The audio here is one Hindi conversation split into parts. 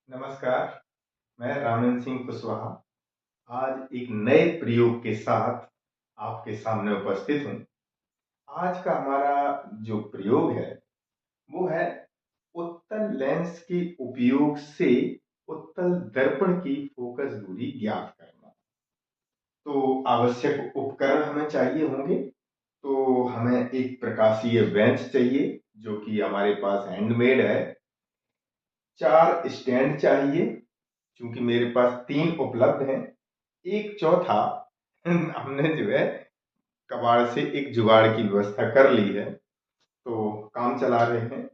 नमस्कार, मैं रामेंद्र सिंह कुशवाहा आज एक नए प्रयोग के साथ आपके सामने उपस्थित हूँ। आज का हमारा जो प्रयोग है वो है उत्तल लेंस के उपयोग से उत्तल दर्पण की फोकस दूरी ज्ञात करना। तो आवश्यक उपकरण हमें चाहिए होंगे। तो हमें एक प्रकाशीय बेंच चाहिए जो कि हमारे पास हैंडमेड है। 4 स्टैंड चाहिए क्योंकि मेरे पास 3 उपलब्ध हैं। एक चौथा हमने जो है कबाड़ से एक जुगाड़ की व्यवस्था कर ली है, तो काम चला रहे हैं।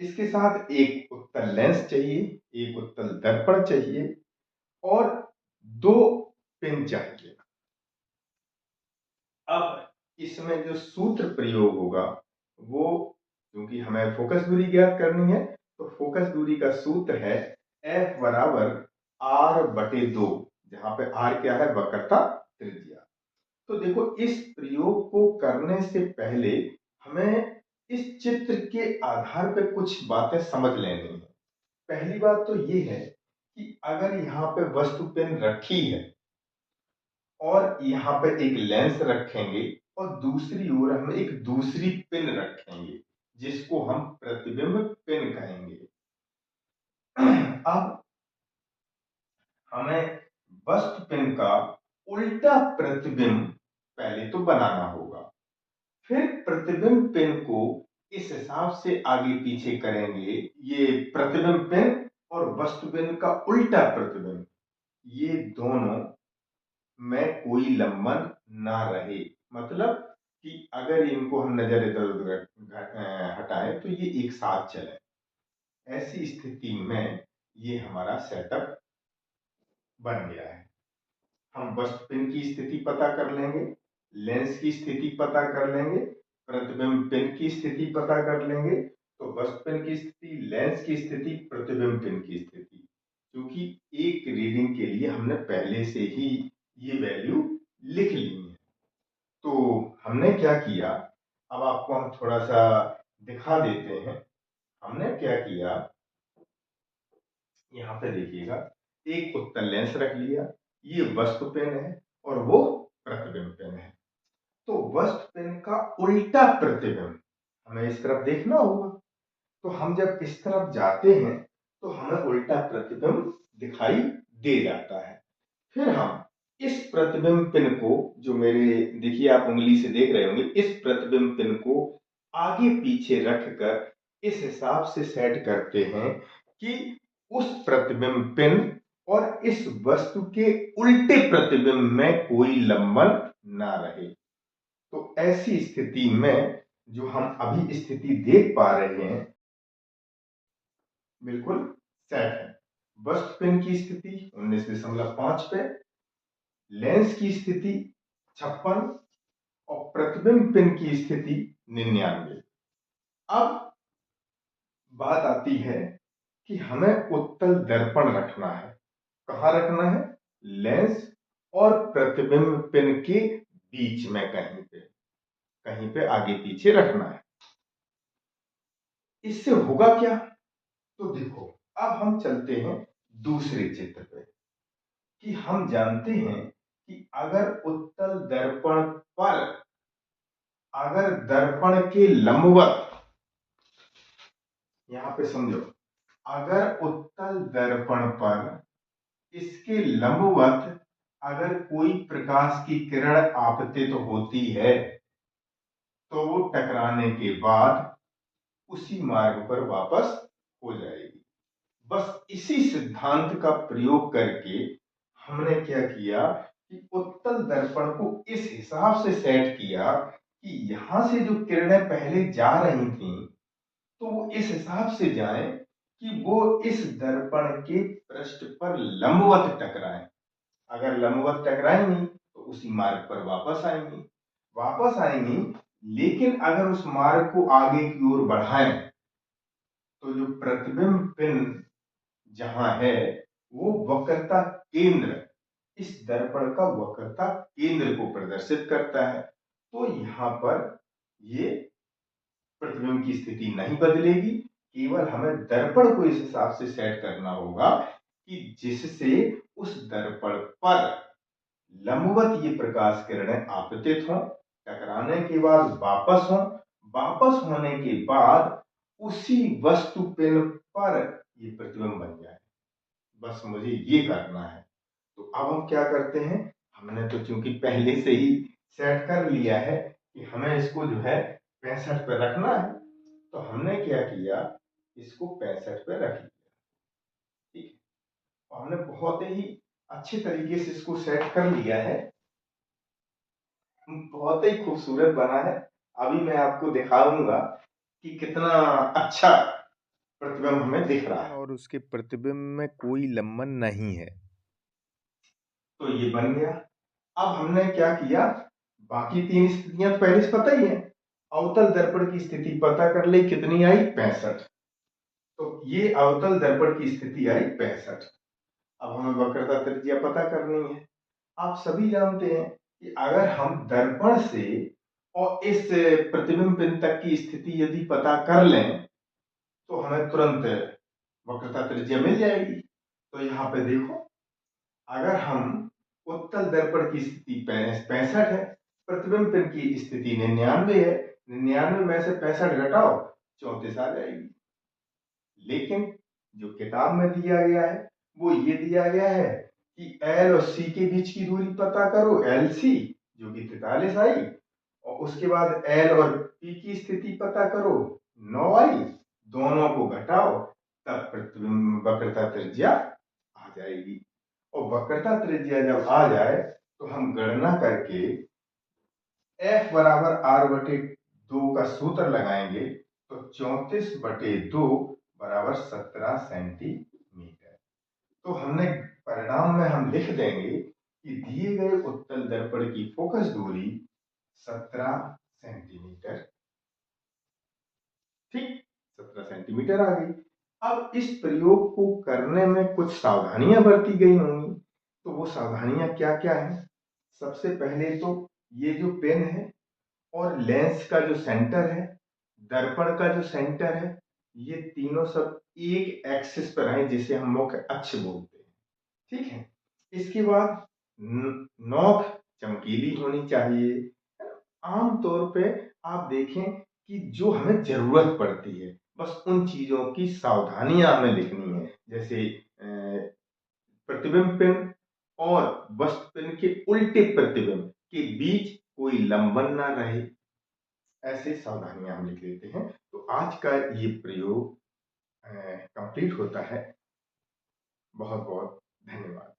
इसके साथ एक उत्तल लेंस चाहिए, एक उत्तल दर्पण चाहिए और 2 पेन चाहिए। अब इसमें जो सूत्र प्रयोग होगा वो, क्योंकि हमें फोकस दूरी ज्ञात करनी है, तो फोकस दूरी का सूत्र है F बराबर R/2, जहां पे R क्या है? वक्रता त्रिज्या। तो देखो, इस प्रयोग को करने से पहले हमें इस चित्र के आधार पर कुछ बातें समझ लेनी है। पहली बात तो ये है कि अगर यहाँ पे वस्तु पेन रखी है और यहाँ पे एक लेंस रखेंगे और दूसरी ओर हम एक दूसरी पिन रखेंगे जिसको हम प्रतिबिंब पिन कहेंगे। अब हमें वस्तु पिन का उल्टा प्रतिबिंब पहले तो बनाना होगा। फिर प्रतिबिंब पिन को इस हिसाब से आगे पीछे करेंगे, ये प्रतिबिंब पिन और वस्तु पिन का उल्टा प्रतिबिंब, ये दोनों में कोई लंबन ना रहे। मतलब कि अगर इनको हम नजर इधर उधर हटाएं तो ये एक साथ चले। ऐसी स्थिति में ये हमारा सेटअप बन गया है। हम वस्तु पिन की स्थिति पता कर लेंगे, लेंस की स्थिति पता कर लेंगे, प्रतिबिंब पिन की स्थिति पता कर लेंगे। तो वस्तु पिन की स्थिति, लेंस की स्थिति, प्रतिबिंब पिन की स्थिति, क्योंकि एक रीडिंग के लिए हमने पहले से ही ये वैल्यू लिख ली है। तो हमने क्या किया, अब आपको हम थोड़ा सा दिखा देते हैं। हमने क्या किया, यहाँ पे देखिएगा, एक उत्तल लेंस रख लिया, ये वस्तु पेन है और वो प्रतिबिंब पेन है। तो वस्तु पेन का उल्टा प्रतिबिंब हमें इस तरफ देखना होगा। तो हम जब इस तरफ जाते हैं तो हमें उल्टा प्रतिबिंब दिखाई दे जाता है। फिर हम इस प्रतिबिंब पिन को, जो मेरे देखिए आप उंगली से देख रहे होंगे, इस प्रतिबिंब पिन को आगे पीछे रखकर इस हिसाब से सेट करते हैं कि उस प्रतिबिंब पिन और इस वस्तु के उल्टे प्रतिबिंब में कोई लंबन ना रहे। तो ऐसी स्थिति में जो हम अभी स्थिति देख पा रहे हैं बिल्कुल सेट है। वस्तु पिन की स्थिति 19.5 पे, लेंस की स्थिति 56 और प्रतिबिंब पिन की स्थिति 99। अब बात आती है कि हमें उत्तल दर्पण रखना है। कहां रखना है? लेंस और प्रतिबिंब पिन के बीच में कहीं पे आगे पीछे रखना है। इससे होगा क्या? तो देखो, अब हम चलते हैं दूसरे चित्र पे कि हम जानते हैं कि अगर उत्तल दर्पण पर, अगर दर्पण के लंबवत, यहां पे समझो, अगर उत्तल दर्पण पर इसके लंबवत अगर कोई प्रकाश की किरण आपतित होती है तो वो टकराने के बाद उसी मार्ग पर वापस हो जाएगी। बस इसी सिद्धांत का प्रयोग करके हमने क्या किया कि उत्तल दर्पण को इस हिसाब से सेट किया कि यहां से जो किरणें पहले जा रही थी तो वो इस हिसाब से जाएं कि वो इस दर्पण के पृष्ठ पर लंबवत टकराएं। अगर लंबवत टकराएंगी तो उसी मार्ग पर वापस आएंगी। लेकिन अगर उस मार्ग को आगे की ओर बढ़ाएं तो जो प्रतिबिंब पिन जहां है वो वक्रता केंद्र, इस दर्पण का वक्रता केंद्र को प्रदर्शित करता है। तो यहां पर ये प्रतिबिंब की स्थिति नहीं बदलेगी, केवल हमें दर्पण को इस हिसाब से सेट करना होगा कि जिससे उस दर्पण पर लंबवत ये प्रकाश किरणें आपतित हों, टकराने के बाद वापस हों, वापस होने के बाद उसी वस्तु पिन पर ये प्रतिबिंब बन जाए। बस मुझे ये करना है। तो अब हम क्या करते हैं, हमने तो चूंकि पहले से ही सेट कर लिया है कि हमें इसको जो है 65 पे रखना है, तो हमने क्या किया, इसको 65 पे रख लिया। ठीक है, और हमने बहुत ही अच्छे तरीके से इसको सेट कर लिया है, बहुत ही खूबसूरत बना है। अभी मैं आपको दिखाऊंगा कि कितना अच्छा प्रतिबिंब हमें दिख रहा है, और उसके प्रतिबिंब में कोई लंबन नहीं है। तो ये बन गया। अब हमने क्या किया, बाकी 3 स्थितियां तो पहले से पता ही है। अवतल दर्पण की स्थिति पता कर ली, कितनी आई, 65। तो ये अवतल दर्पण की स्थिति आई 65। अब हमें वक्रता त्रिज्या पता करनी है। आप सभी जानते हैं कि अगर हम दर्पण से और इस प्रतिबिंब बिंदु तक की स्थिति यदि पता कर लें तो हमें तुरंत वक्रता त्रिज्या मिल जाएगी। तो यहाँ पे देखो, अगर हम उत्तल दर्पण की स्थिति 65 है, प्रतिबिंब पिन की स्थिति 99 है, 99 में से 65 घटाओ 34 आ जाएगी। लेकिन जो किताब में दिया गया है वो ये दिया गया है कि एल और सी के बीच की दूरी पता करो, एल सी, जो कि 43 आई, और उसके बाद एल और पी की स्थिति पता करो, 9 आई, दोनों को घटाओ, तब प्रतिबिंब वक्रता त्रिज्या आ जाएगी। और वक्रता त्रिज्या जब आ जाए तो हम गणना करके F बराबर R बटे 2 का सूत्र लगाएंगे, तो 34 बटे 2 बराबर 17 सेंटीमीटर। तो हमने परिणाम में हम लिख देंगे कि दिए गए उत्तल दर्पण की फोकस दूरी 17 सेंटीमीटर। ठीक, 17 सेंटीमीटर आ गई। अब इस प्रयोग को करने में कुछ सावधानियां बरती गई होंगी, तो वो सावधानियां क्या क्या है। सबसे पहले तो ये जो पेन है और लेंस का जो सेंटर है, दर्पण का जो सेंटर है, ये तीनों सब एक एक्सिस पर है, जिसे हम मुख्य अक्ष बोलते हैं। ठीक है, इसके बाद नोक चमकीली होनी चाहिए। आमतौर पे आप देखें कि जो हमें जरूरत पड़ती है, बस उन चीजों की सावधानियां हमें लिखनी है, जैसे प्रतिबिंब पिन और वस्तु पिन के उल्टे प्रतिबिंब के बीच कोई लंबन ना रहे, ऐसे सावधानियां हम लिख लेते हैं। तो आज का ये प्रयोग कंप्लीट होता है। बहुत बहुत धन्यवाद।